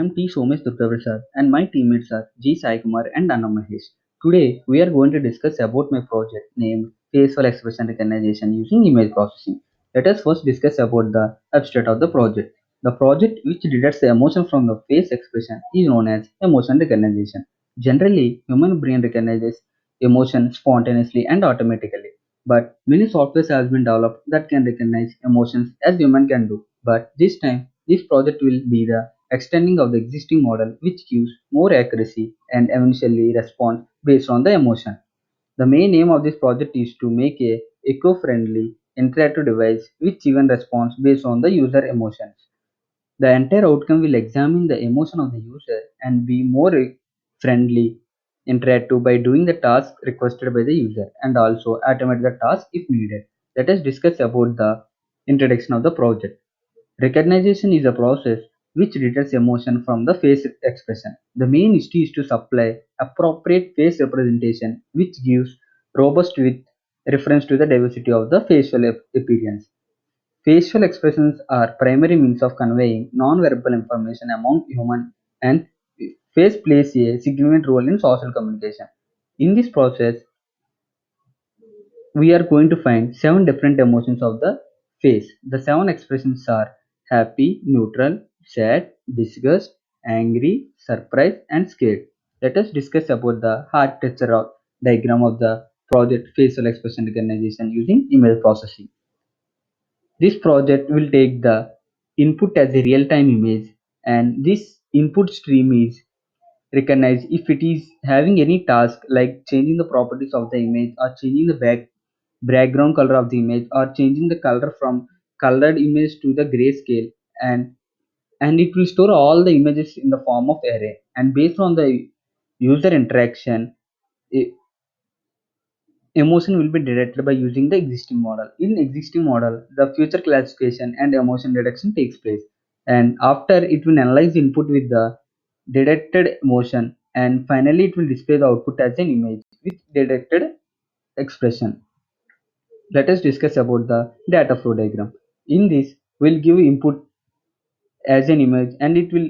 am T. Somesh Durgaprasad and my teammates are G. Sai Kumar and Anna Mahesh. Today, we are going to discuss about my project named Facial Expression Recognition using image processing. Let us first discuss about the abstract of the project. The project which detects the emotion from the face expression is known as emotion recognition. Generally, human brain recognizes emotion spontaneously and automatically. But many softwares has been developed that can recognize emotions as human can do. But this time, this project will be the extending of the existing model which gives more accuracy and eventually response based on the emotion. The main aim of this project is to make a eco-friendly interactive device which even responds based on the user emotions. The entire outcome will examine the emotion of the user and be more friendly interactive by doing the task requested by the user and also automate the task if needed. Let us discuss about the introduction of the project. Recognition is a process which detects emotion from the face expression. The main issue is to supply appropriate face representation which gives robust with reference to the diversity of the facial appearance. Facial expressions are primary means of conveying non-verbal information among humans and face plays a significant role in social communication. In this process, we are going to find seven different emotions of the face. The seven expressions are happy, neutral, sad, disgust, angry, surprised, and scared. Let us discuss about the architecture of diagram of the project facial expression recognition using image processing. This project will take the input as a real-time image and this input stream is recognized if it is having any task like changing the properties of the image or changing the background color of the image or changing the color from colored image to the grayscale and it will store all the images in the form of array and based on the user interaction emotion will be detected by using the existing model. In existing model, the future classification and emotion detection takes place. And after it will analyze input with the detected emotion and finally it will display the output as an image with detected expression. Let us discuss about the data flow diagram. In this, we'll give input as an image and it will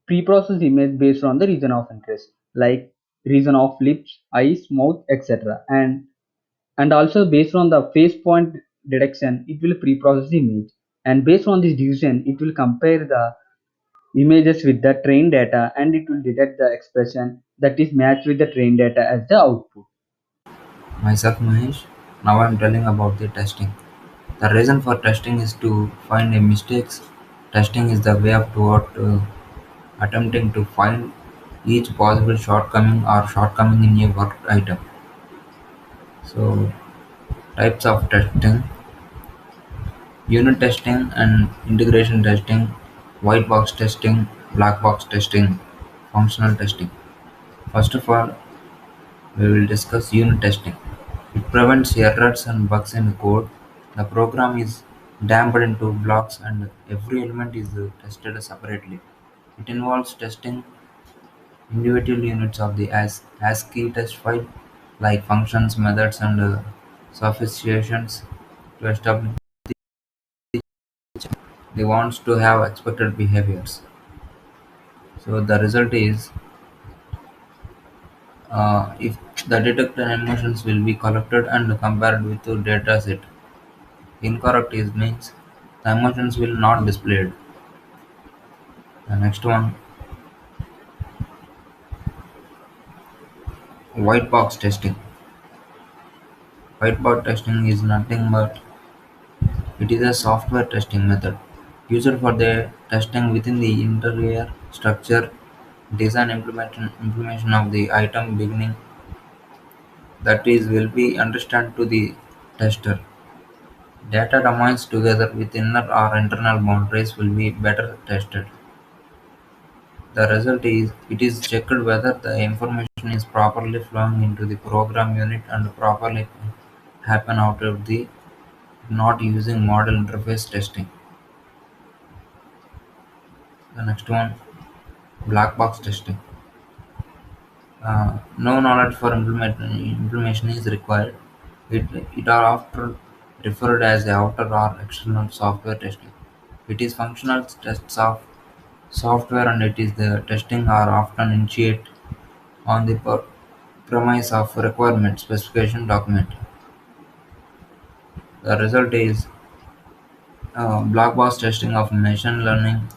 pre-process image based on the region of interest like region of lips, eyes, mouth, etc. And also based on the face point detection it will pre-process the image and based on this decision it will compare the images with the trained data and it will detect the expression that is matched with the trained data as the output. Myself Mahesh. Now I'm telling about the testing. The reason for testing is to find a mistakes. Testing is the way of toward attempting to find each possible shortcoming or shortcoming in a worked item. So types of testing: unit testing and integration testing, white box testing, black box testing, functional testing. First of all, we will discuss unit testing. It prevents errors and bugs in code. The program is damped into blocks and every element is tested separately. It involves testing individual units of the ASCII test file, like functions, methods, and sophistications, to establish they wants to have expected behaviors. So the result is if the detected emotions will be collected and compared with the data set. Incorrect is means the emotions will not displayed. The next one, white box testing. White box testing is nothing but it is a software testing method used for the testing within the interior structure, design, implementation of the item beginning that is will be understand to the tester. Data domains together with inner or internal boundaries will be better tested. The result is it is checked whether the information is properly flowing into the program unit and properly happen out of the not using model interface testing. The next one, black box testing. No knowledge for implementation is required. It are often referred as the outer or external software testing. It is functional tests of software and it is the testing are often initiate on the premise of requirement specification document. The result is black box testing of machine learning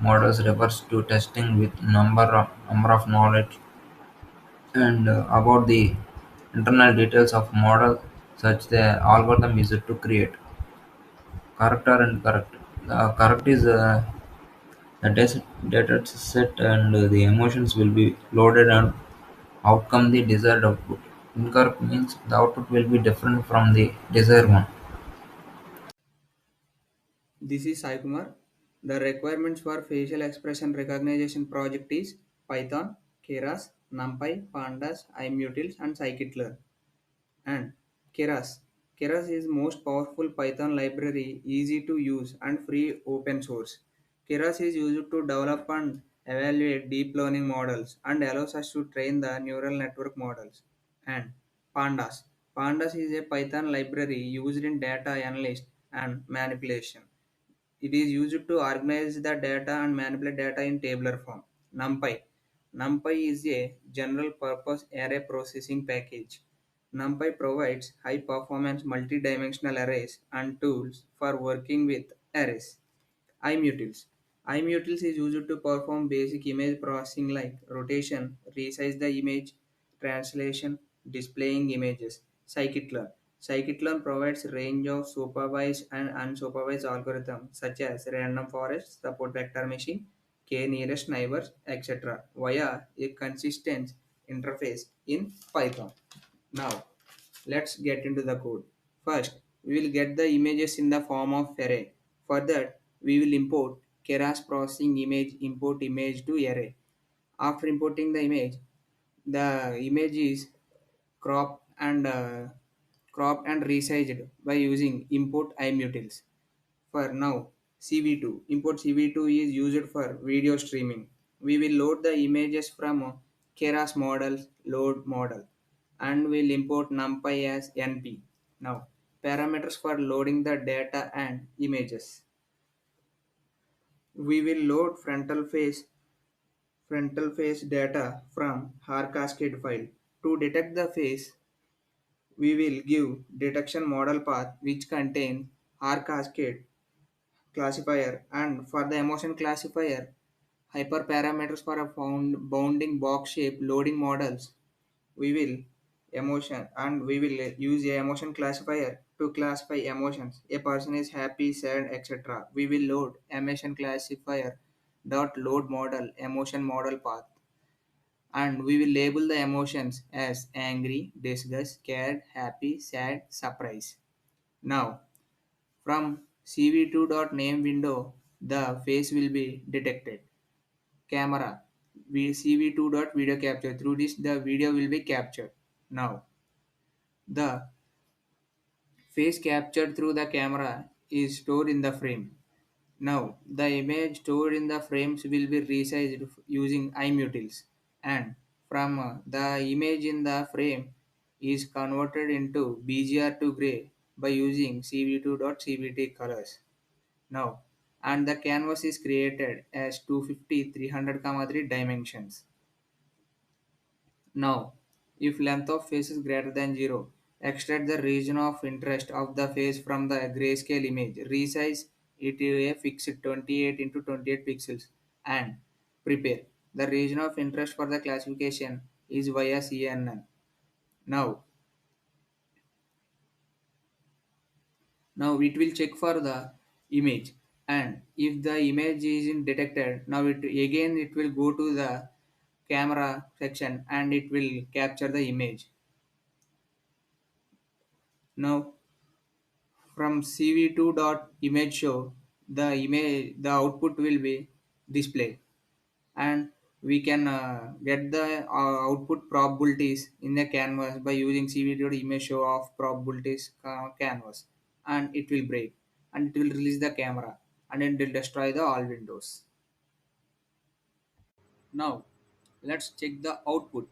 models refers to testing with number of knowledge and about the internal details of model such the algorithm is to create correct or incorrect. Correct is the data set and the emotions will be loaded and outcome the desired output. Incorrect means the output will be different from the desired one. This is Sai Kumar. The requirements for facial expression recognition project is Python, Keras, NumPy, Pandas, iMutils, and scikit-learn. And Keras. Keras is most powerful Python library, easy to use and free open source. Keras is used to develop and evaluate deep learning models and allows us to train the neural network models. And Pandas. Pandas is a Python library used in data analysis and manipulation. It is used to organize the data and manipulate data in tabular form. NumPy. NumPy is a general purpose array processing package. NumPy provides high performance multi-dimensional arrays and tools for working with arrays. iMutils. iMutils is used to perform basic image processing like rotation, resize the image, translation, displaying images. Scikit-learn. Scikit-learn provides range of supervised and unsupervised algorithms such as random forest, support vector machine, k nearest neighbors, etc. via a consistent interface in Python. Now, let's get into the code. First, we will get the images in the form of array. For that, we will import keras processing image import image to array. After importing the image is cropped and resized by using import imutils. For now, CV2 import CV2 is used for video streaming. We will load the images from Keras models load model and will import NumPy as NP. Now, parameters for loading the data and images. We will load frontal face data from har cascade file. To detect the face, we will give detection model path which contains har cascade classifier, and for the emotion classifier hyperparameters for a bounding box shape loading models. We will use a emotion classifier to classify emotions. A person is happy, sad, etc. We will load emotion classifier dot load model emotion model path, and we will label the emotions as angry, disgust, scared, happy, sad, surprise. Now, from CV2.name window, the face will be detected. Camera, CV2.video capture. Through this, the video will be captured. Now, the face captured through the camera is stored in the frame. Now, the image stored in the frames will be resized using iMutils, and from the image in the frame is converted into BGR to gray by using CV2.cvt colors. Now, and the canvas is created as 250 300 3 dimensions. Now, if length of face is greater than 0, extract the region of interest of the face from the grayscale image. Resize it to a fixed 28 into 28 pixels and prepare. The region of interest for the classification is via CNN. Now, now it will check for the image, and if the image is detected, now it will go to the camera section and it will capture the image. Now, from cv2 dot image show, the output will be displayed, and we can get the output probabilities in the canvas by using cv2 dot image show of probabilities canvas, and it will break and it will release the camera and it will destroy the all windows. Now, let's check the output.